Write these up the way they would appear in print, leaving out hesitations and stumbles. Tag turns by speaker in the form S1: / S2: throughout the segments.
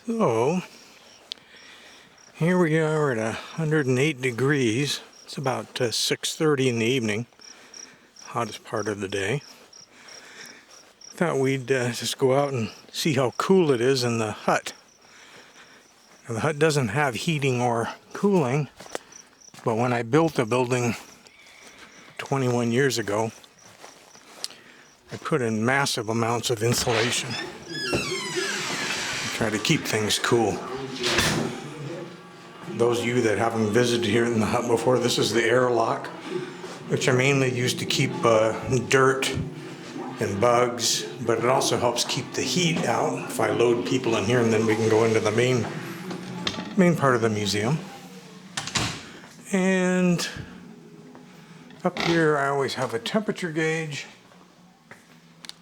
S1: So, here we are at 108 degrees. It's about 6:30 in the evening, hottest part of the day. Thought we'd just go out and see how cool it is in the hut. Now, the hut doesn't have heating or cooling, but when I built the building 21 years ago, I put in massive amounts of insulation to try to keep things cool. Those of you that haven't visited here in the hut before, this is the airlock, which I mainly use to keep dirt and bugs, but it also helps keep the heat out if I load people in here, and then we can go into the main part of the museum. And up here I always have a temperature gauge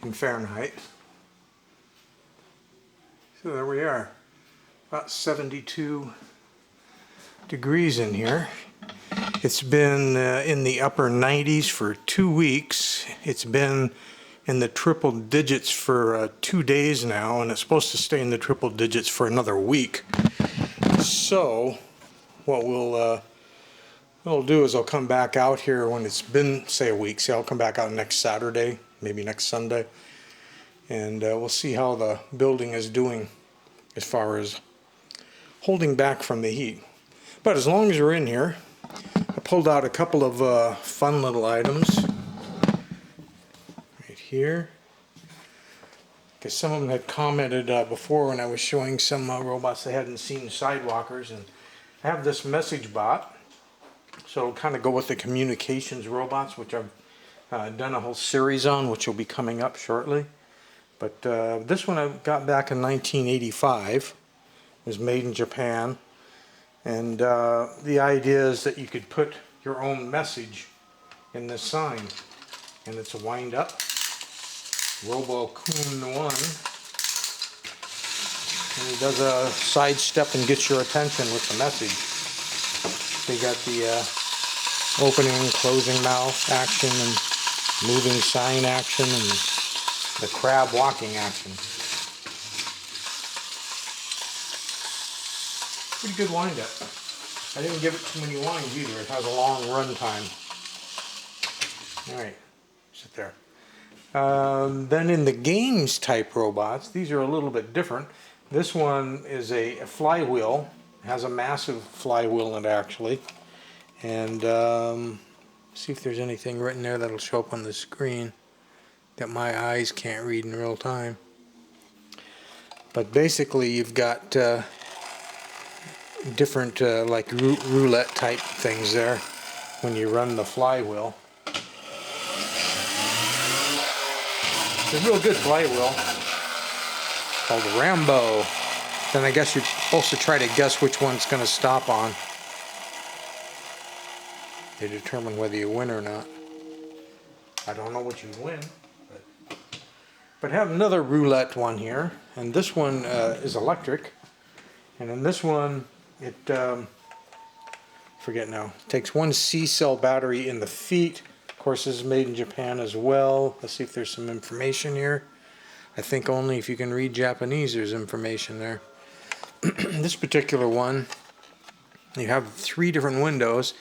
S1: in Fahrenheit. So there we are, about 72 degrees in here. It's been in the upper 90s for 2 weeks. It's been in the triple digits for 2 days now, and it's supposed to stay in the triple digits for another week. So what we'll do is I'll come back out here when it's been, say, a week. I'll come back out next Saturday, maybe next Sunday, and we'll see how the building is doing as far as holding back from the heat. But as long as you're in here, I pulled out a couple of fun little items right here, because some of them had commented before when I was showing some robots they hadn't seen sidewalkers, and I have this message bot, so it'll kind of go with the communications robots, which I've done a whole series on, which will be coming up shortly. But this one I got back in 1985. It was made in Japan. And the idea is that you could put your own message in this sign. And it's a wind-up Robothut 1. And he does a side step and gets your attention with the message. They got the opening, closing mouth action, and moving sign action, and the crab walking action. Pretty good wind-up. I didn't give it too many winds either. It has a long run time. Alright, sit there. Then in the games type robots, these are a little bit different. This one is a flywheel. It has a massive flywheel in it actually. And see if there's anything written there that'll show up on the screen that my eyes can't read in real time. But basically you've got different like roulette type things there when you run the flywheel. It's a real good flywheel called Rambo. Then I guess you're supposed to try to guess which one's going to stop on. They determine whether you win or not. I don't know what you win, but I have another roulette one here, and this one is electric, and in this one it forget now, takes one C-cell battery in the feet. Of course, this is made in Japan as well. Let's see if there's some information here. I think only if you can read Japanese there's information there. This particular one, you have 3 different windows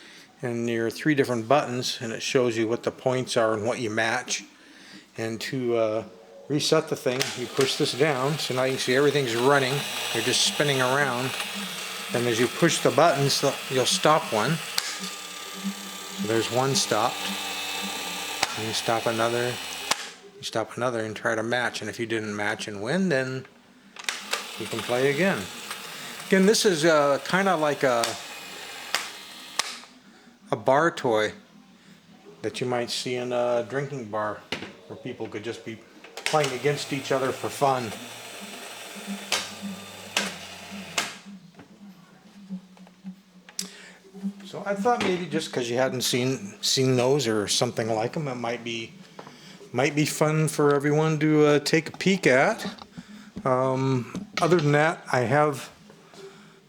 S1: and your 3 different buttons, and it shows you what the points are and what you match. And to reset the thing, you push this down, so now you can see everything's running. They're just spinning around. And as you push the buttons, you'll stop one. So there's one stopped. And you stop another. You stop another and try to match. And if you didn't match and win, then you can play again. Again, this is kind of like a bar toy that you might see in a drinking bar, where people could just be playing against each other for fun. So I thought maybe just because you hadn't seen those or something like them, it might be fun for everyone to take a peek at. Other than that, I have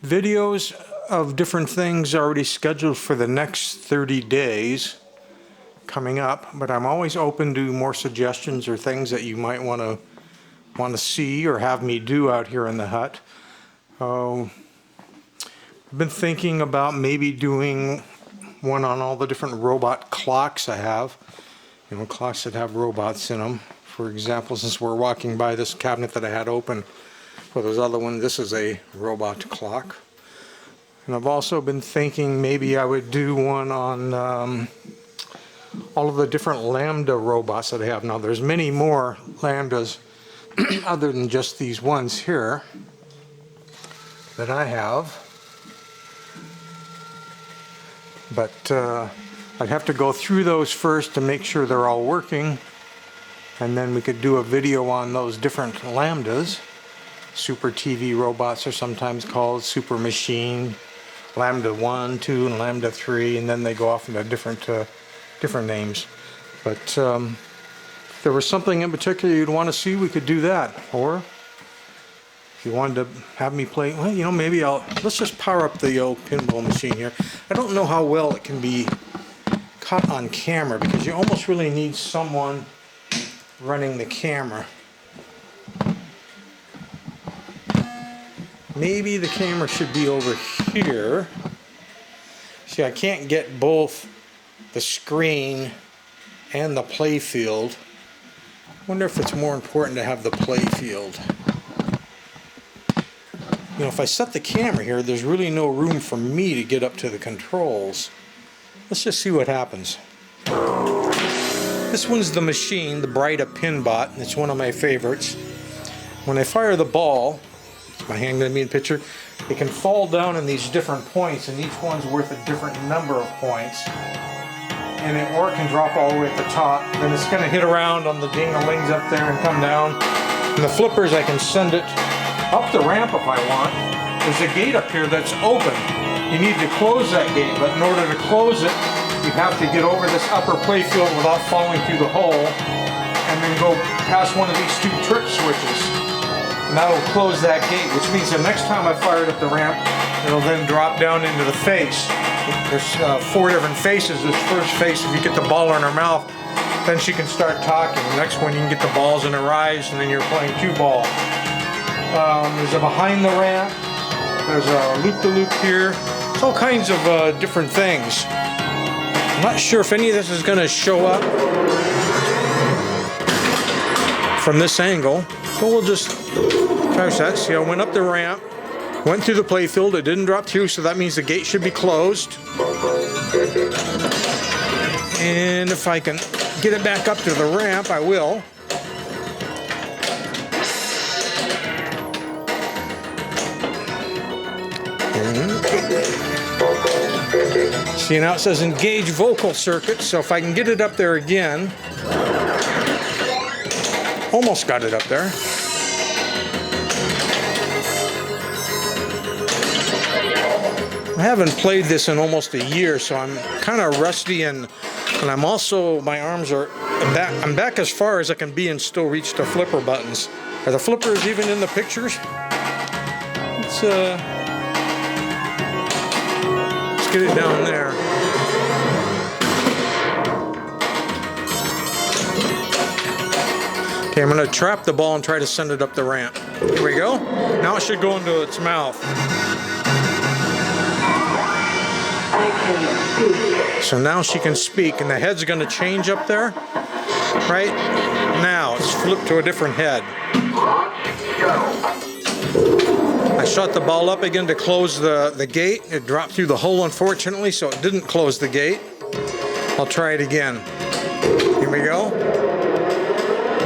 S1: videos of different things already scheduled for the next 30 days coming up, but I'm always open to more suggestions or things that you might want to see or have me do out here in the hut. I've been thinking about maybe doing one on all the different robot clocks I have. You know, clocks that have robots in them. For example, since we're walking by this cabinet that I had open for those other ones, this is a robot clock. And I've also been thinking maybe I would do one on all of the different Lambda robots that I have. Now there's many more Lambdas other than just these ones here that I have. But I'd have to go through those first to make sure they're all working, and then we could do a video on those different Lambdas. Super TV robots are sometimes called, Super Machine, Lambda 1, 2, and Lambda 3, and then they go off into different names. But if there was something in particular you'd want to see, we could do that. Or if you wanted to have me play, well, you know, maybe let's just power up the old pinball machine here. I don't know how well it can be caught on camera because you almost really need someone running the camera. Maybe the camera should be over here. See, I can't get both the screen and the play field. I wonder if it's more important to have the play field. You know, if I set the camera here, there's really no room for me to get up to the controls. Let's just see what happens. This one's the machine, the Brita Pinbot, and it's one of my favorites. When I fire the ball, is my hand going to be in the picture? It can fall down in these different points, and each one's worth a different number of points. And or it can drop all the way at the top. Then it's going to hit around on the ding-a-lings up there and come down. And the flippers, I can send it up the ramp if I want. There's a gate up here that's open. You need to close that gate, but in order to close it, you have to get over this upper playfield without falling through the hole, and then go past one of these two trip switches. And that'll close that gate, which means the next time I fire it up the ramp, it'll then drop down into the face. There's 4 different faces. This first face, if you get the ball in her mouth, then she can start talking. The next one, you can get the balls in her eyes, and then you're playing 2-ball. There's a behind the ramp, there's a loop-the-loop here. It's all kinds of different things. I'm not sure if any of this is going to show up from this angle, but we'll just try that. See, I went up the ramp, went through the playfield, it didn't drop through, so that means the gate should be closed. And if I can get it back up to the ramp, I will. See, now it says engage vocal circuit, so if I can get it up there again, almost got it up there. I haven't played this in almost a year, so I'm kind of rusty, and I'm also, my arms are back. I'm back as far as I can be and still reach the flipper buttons. Are the flippers even in the pictures? Let's get it down there. Okay, I'm going to trap the ball and try to send it up the ramp. Here we go. Now it should go into its mouth. So now she can speak, and the head's going to change up there. Right now, it's flipped to a different head. I shot the ball up again to close the gate. It dropped through the hole, unfortunately, so it didn't close the gate. I'll try it again. Here we go.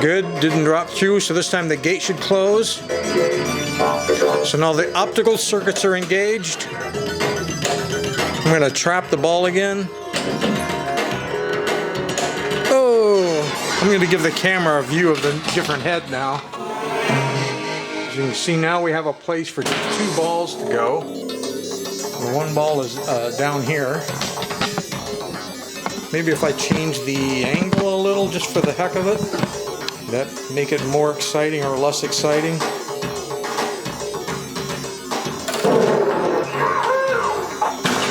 S1: Good, didn't drop through, so this time the gate should close. So now the optical circuits are engaged. I'm going to trap the ball again. Oh, I'm going to give the camera a view of the different head now. As you can see, now we have a place for 2 balls to go. The 1 ball is down here. Maybe if I change the angle a little just for the heck of it, that make it more exciting or less exciting.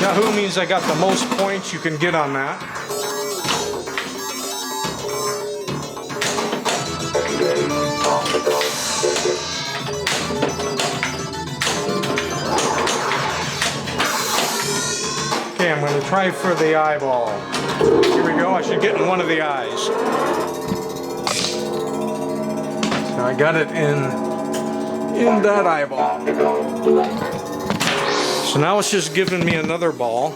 S1: Yahoo means I got the most points you can get on that. Okay, I'm going to try for the eyeball. Here we go. I should get in one of the eyes. So I got it in that eyeball. So now it's just giving me another ball.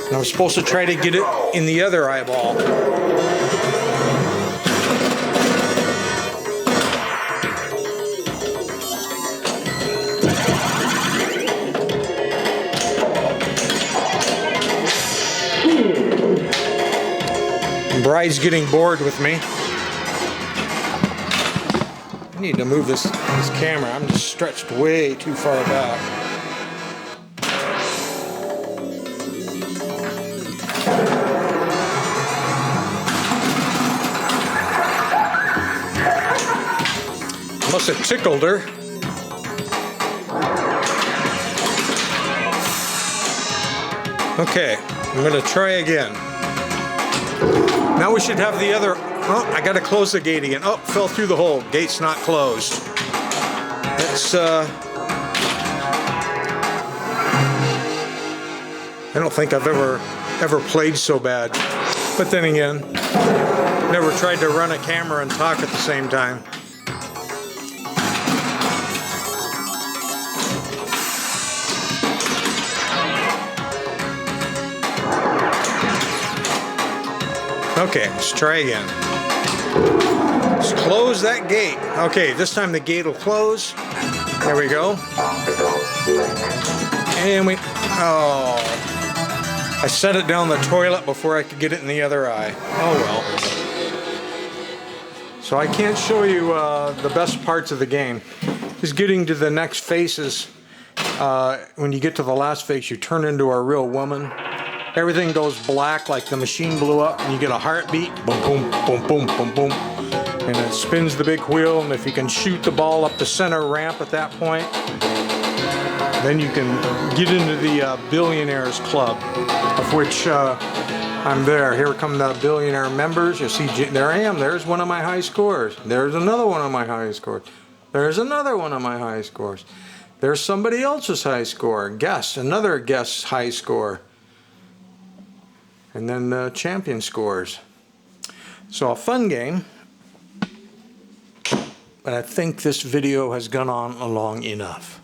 S1: And I'm supposed to try to get it in the other eyeball. Bride's getting bored with me. I need to move this camera. I'm just stretched way too far back. Must have tickled her. Okay, I'm going to try again. Now we should have the other. Oh, I got to close the gate again. Oh, fell through the hole. Gate's not closed. It's I don't think I've ever played so bad. But then again, never tried to run a camera and talk at the same time. Okay, let's try again. Let's close that gate. Okay, this time the gate will close. There we go. And oh, I set it down the toilet before I could get it in the other eye. Oh well. So I can't show you the best parts of the game. Just getting to the next phases. When you get to the last phase, you turn into a real woman. Everything goes black like the machine blew up, and you get a heartbeat. Boom, boom, boom, boom, boom, boom. And it spins the big wheel, and if you can shoot the ball up the center ramp at that point, then you can get into the Billionaires Club, of which I'm there. Here come the billionaire members. You see, there I am. There's one of my high scores. There's another one of my high scores. There's another one of my high scores. There's somebody else's high score. Guess, another guest's high score. And then the champion scores. So a fun game, but I think this video has gone on long enough.